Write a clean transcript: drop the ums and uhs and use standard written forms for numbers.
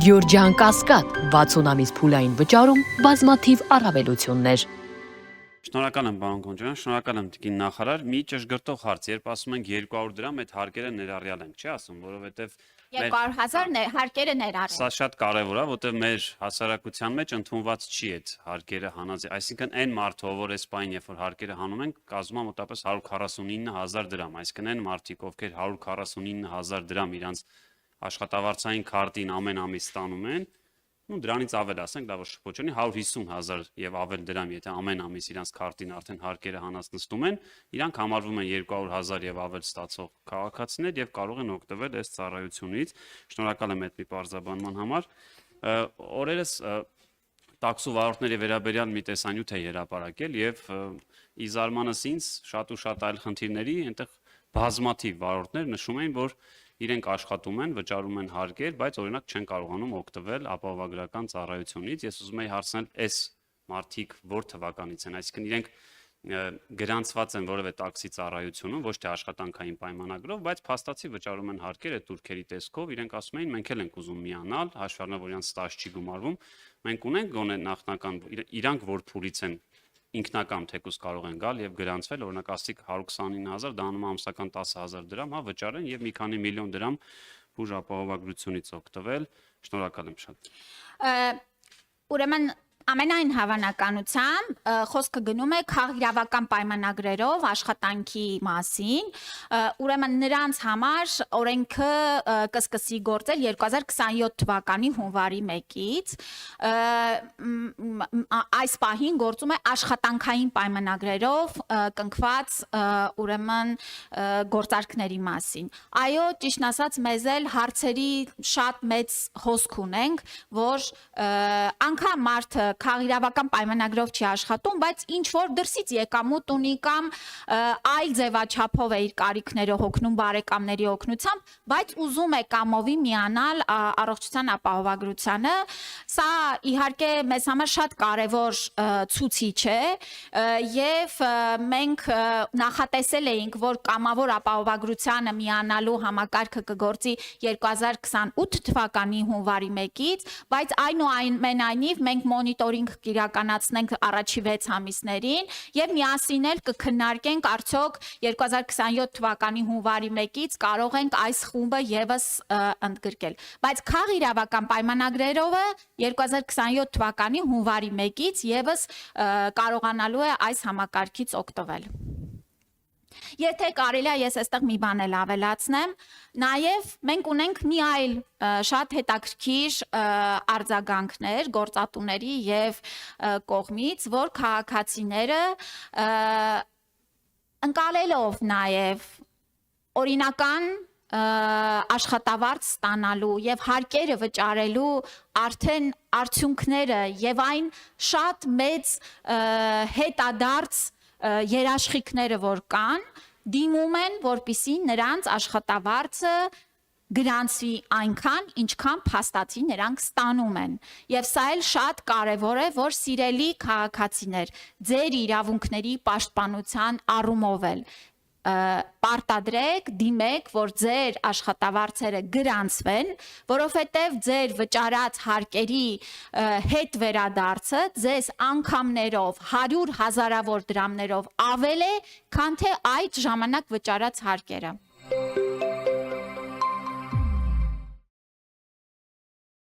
Գյորջյան Կասկադ 60 ամիս փուլային վճարում բազմաթիվ առավելություններ։ Շնորհակալ եմ պարոն Գոնջարյան, շնորհակալ եմ տիկին նախարար։ Մի ճշգրտող հարց, երբ ասում ենք 200 դրամ, այդ հարկերը ներառյալ ենք, չի ասում, որովհետև 200,000 հարկերը ներառել։ Սա շատ կարևոր է, որովհետև մեր հասարակության մեջ ընդունված չի այդ հարկերը հանած, այսինքն այն մարդը, որ այս պահին երբ որ հարկերը հանում են, կազմում է մոտավորապես 149,000 դրամ, այսինքն այն մարդիկ, ովքեր 149,000 դրամ իրանց աշխատավարձային քարտին ամեն ամիս ստանում են, ու դրանից ավել ասենք, դա որ շփոթ չունի 150,000 եւ ավել դրամ, եթե ամեն ամիս իրանց քարտին արդեն հարկերը հանած նստում են, իրանք համարվում են 200,000 եւ ավել ստացող քաղաքացիներ եւ կարող են օգտվել այս ծառայությունից։ Շնորհակալ եմ այդ մի բարձրաբանման համար։ Օրերս տաքսու վարորդների վերաբերյալ մի տեսանյութ է հրապարակել եւ ի զարմանս ինձ շատ ու շատ այլ խնդիրների այնտեղ բազմաթիվ վարորդներ նշում են, որ իրենք աշխատում են, վճարում են հարկեր, բայց օրինակ չեն կարողանում օգտվել ապահովագրական ծառայությունից։ Ես ուզում եի հարցնել, այս մարդիկ որ թվականից են, այսինքն իրենք գրանցված են որևէ տաքսի ծառայությունում, ոչ թե աշխատանքային պայմանագրով, բայց փաստացի վճարում են հարկեր այդ турքերի տեսքով, իրենք ասում էին, մենք էլ ենք ուզում միանալ, հաշվի առնելով որ իրանց ստաժ չի գումարվում, մենք ունենք գոնե նախնական իրանք որ փուլից են ինքնակամ թեկուզ կարող են գալ եւ գրանցվել, օրինակ ասիկ 129,000 դա անում ամսական 10,000 դրամ, հա վճարեն եւ մի քանի միլիոն դրամ բուժ ապահովագրությունից օգտվել։ Շնորհակալ եմ շատ։ Ուրեմն ամենայն հավանականությամբ խոսքը գնում է քաղաքական պայմանագրերով աշխատանքի մասին, ուրեմն նրանց համար օրենքը կսկսի գործել 2027 թվականի հունվարի 1-ից, այս պահին գործում է աշխատանքային պայմանագրերով կնքված ուրեմն գործարքների մասին։ Այո, ճիշտ ասած մեզ էլ հարցերի շատ մեծ հոսք ունենք, որ անգամ մարդը քաղաքական պայմանագրով չի աշխատում, բայց ինչ որ դրսից եկամուտ ունի կամ այլ ձևաչափով է իր կարիքները հոգնում բարեկամների օգնությամբ, բայց ուզում է կամովի միանալ առողջության ապահովագրությանը, սա իհարկե մեզ համար շատ կարևոր ցուցիչ է եւ մենք նախատեսել էինք, որ կամավոր ապահովագրությանը միանալու համակարգը կգործի 2028 թվականի հունվարի 1-ից, բայց այնուամենայնիվ մենք մոնիտորինգ կիրականացնենք առաջի 6 ամիսներին եւ միասին էլ կքննարկենք արդյոք 2027 թվականի հունվարի 1-ից կարող ենք այս խումբը եւս ընդգրկել, բայց քաղաքական պայմանագրերով 2027 թվականի հունվարի 1-ից եւս կարողանալու է այս համակարգից օգտվել։ Եթե կարելի է ես այստեղ մի բան էլ ավելացնեմ, նաև մենք ունենք մի այլ շատ հետաքրքիր արձագանքներ գործատուների եւ կողմից, որ քաղաքացիները ընկալելով նաև օրինական աշխատավարձ ստանալու եւ հարկերը վճարելու արդեն արդյունքները եւ այն շատ մեծ հետադարձ երաշխիքները որ կան, դիմում են, որպիսի նրանց աշխատավարձը գրանցվի այնքան, ինչքան փաստացի նրանք ստանում են։ Եվ սա էլ շատ կարևոր է, որ սիրելի քաղաքացիներ, ձեր իրավունքների պաշտպանության առումով էլ պարտադրեք, դիմեք, որ ձեր աշխատավարձերը գրանցվեն, որովհետև ձեր վճարած հարկերի հետ վերադարձը ձեզ անգամներով 100 հազարավոր դրամներով ավել է, քան թե այդ ժամանակ վճարած հարկերը։